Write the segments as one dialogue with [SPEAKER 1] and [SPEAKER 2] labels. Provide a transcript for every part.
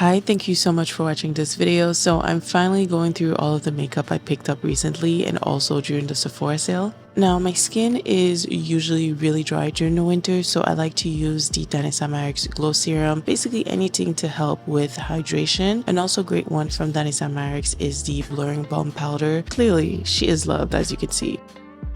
[SPEAKER 1] Hi, thank you so much for watching this video. So I'm finally going through all of the makeup I picked up recently and also during the Sephora sale. Now, my skin is usually really dry during the winter, so I like to use the NARS Macao Glow Serum. Basically anything to help with hydration. And also a great one from NARS Macao is the Blurring Balm Powder. Clearly, she is loved, as you can see.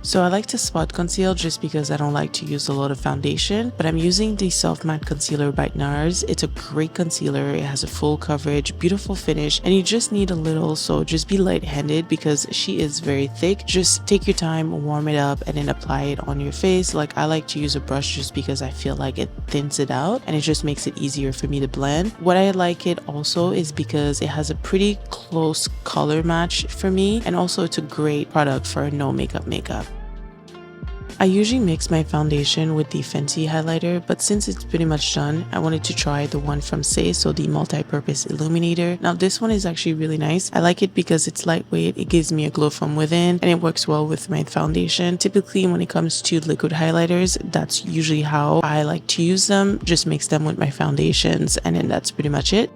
[SPEAKER 1] So I like to spot conceal just because I don't like to use a lot of foundation, but I'm using the Soft Matte Concealer by NARS. It's a great concealer. It has a full coverage, beautiful finish, and you just need a little, so just be light-handed because she is very thick. Just take your time, warm it up, and then apply it on your face. Like, I like to use a brush just because I feel like it thins it out and it just makes it easier for me to blend. What I like it also is because it has a pretty close color match for me, and also it's a great product for no makeup. I usually mix my foundation with the Fenty highlighter, but since it's pretty much done, I wanted to try the one from Saie, so the multi-purpose illuminator. Now this one is actually really nice. I like it because it's lightweight, it gives me a glow from within, and it works well with my foundation. Typically when it comes to liquid highlighters, that's usually how I like to use them. Just mix them with my foundations, and then that's pretty much it.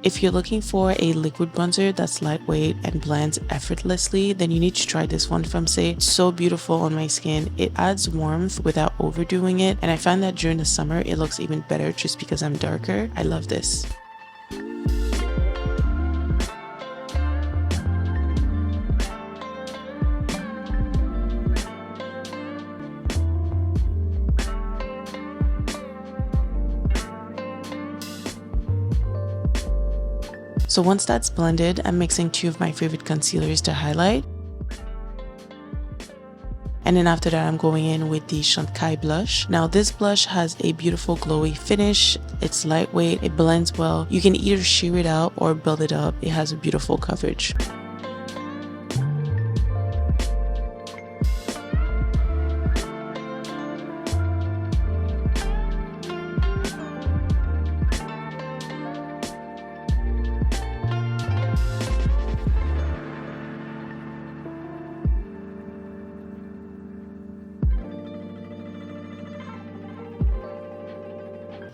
[SPEAKER 1] If you're looking for a liquid bronzer that's lightweight and blends effortlessly, then you need to try this one from Saie. It's so beautiful on my skin. It adds warmth without overdoing it, and I find that during the summer it looks even better just because I'm darker. I love this. So once that's blended, I'm mixing two of my favorite concealers to highlight. And then after that, I'm going in with the Saie blush. Now this blush has a beautiful glowy finish. It's lightweight, it blends well. You can either sheer it out or build it up. It has a beautiful coverage.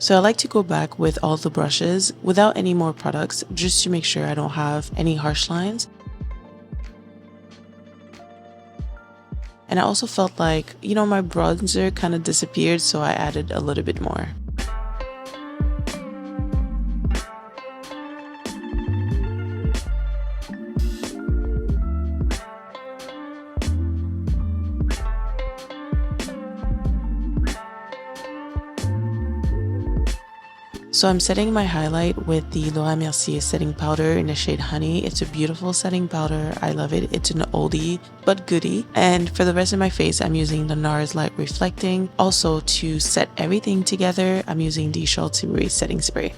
[SPEAKER 1] So I like to go back with all the brushes without any more products just to make sure I don't have any harsh lines. And I also felt like, my bronzer kind of disappeared, so I added a little bit more. So I'm setting my highlight with the Laura Mercier setting powder in the shade Honey. It's a beautiful setting powder. I love it. It's an oldie but goodie. And for the rest of my face, I'm using the NARS Light Reflecting. Also, to set everything together, I'm using the Charlotte Tilbury setting spray.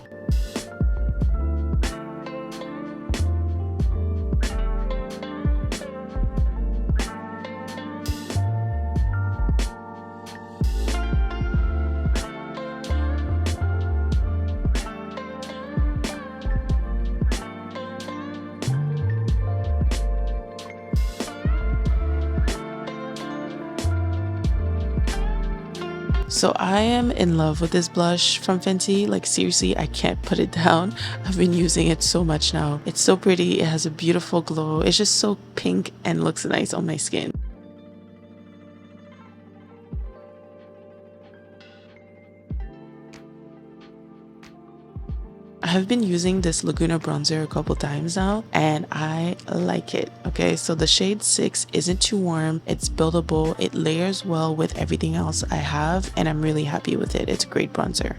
[SPEAKER 1] So I am in love with this blush from Fenty. Like, seriously, I can't put it down. I've been using it so much now. It's so pretty. It has a beautiful glow. It's just so pink and looks nice on my skin. I have been using this Laguna bronzer a couple times now and I like it. Okay, so the shade 6 isn't too warm, it's buildable, it layers well with everything else I have, and I'm really happy with it. It's a great bronzer.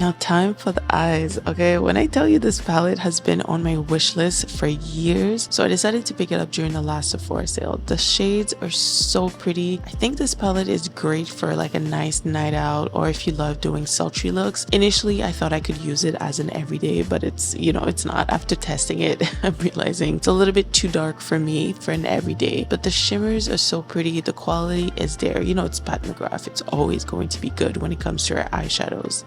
[SPEAKER 1] Now time for the eyes, okay? When I tell you this palette has been on my wish list for years, so I decided to pick it up during the last Sephora sale. The shades are so pretty. I think this palette is great for like a nice night out or if you love doing sultry looks. Initially, I thought I could use it as an everyday, but it's, you know, it's not. After testing it, I'm realizing it's a little bit too dark for me for an everyday, but the shimmers are so pretty. The quality is there. You know, it's Pat McGrath. It's always going to be good when it comes to our eyeshadows.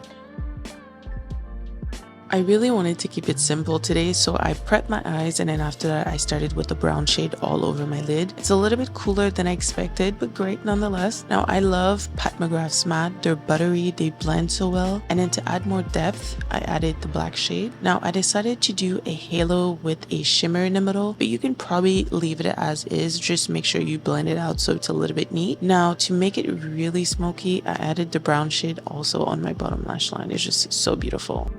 [SPEAKER 1] I really wanted to keep it simple today, so I prepped my eyes and then after that I started with the brown shade all over my lid. It's a little bit cooler than I expected, but great nonetheless. Now I love Pat McGrath's matte. They're buttery, they blend so well. And then to add more depth, I added the black shade. Now I decided to do a halo with a shimmer in the middle, but you can probably leave it as is. Just make sure you blend it out so it's a little bit neat. Now to make it really smoky, I added the brown shade also on my bottom lash line. It's just so beautiful.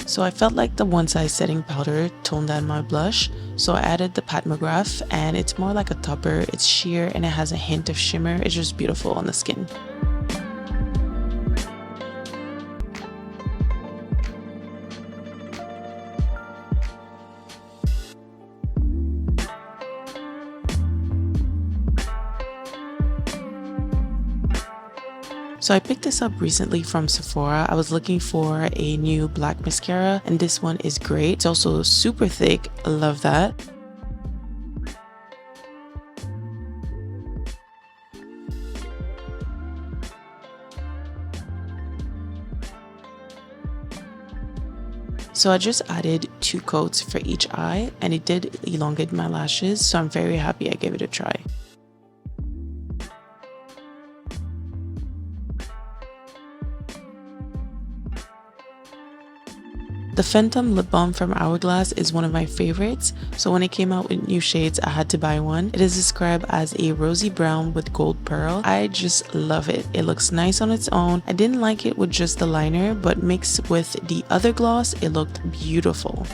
[SPEAKER 1] So I felt like the one size setting powder toned down my blush, so I added the Pat McGrath and it's more like a topper. It's sheer and it has a hint of shimmer. It's just beautiful on the skin. So I picked this up recently from Sephora. I was looking for a new black mascara and this one is great. It's also super thick. I love that. So I just added 2 coats for each eye and it did elongate my lashes, so I'm very happy I gave it a try. The Fenty lip balm from Hourglass is one of my favorites, so when it came out with new shades, I had to buy one. It is described as a rosy brown with gold pearl. I just love it. It looks nice on its own. I didn't like it with just the liner, but mixed with the other gloss, it looked beautiful.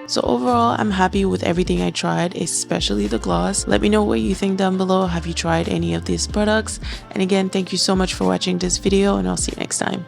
[SPEAKER 1] So overall, I'm happy with everything I tried, especially the gloss. Let me know what you think down below. Have you tried any of these products? And again, thank you so much for watching this video, and I'll see you next time.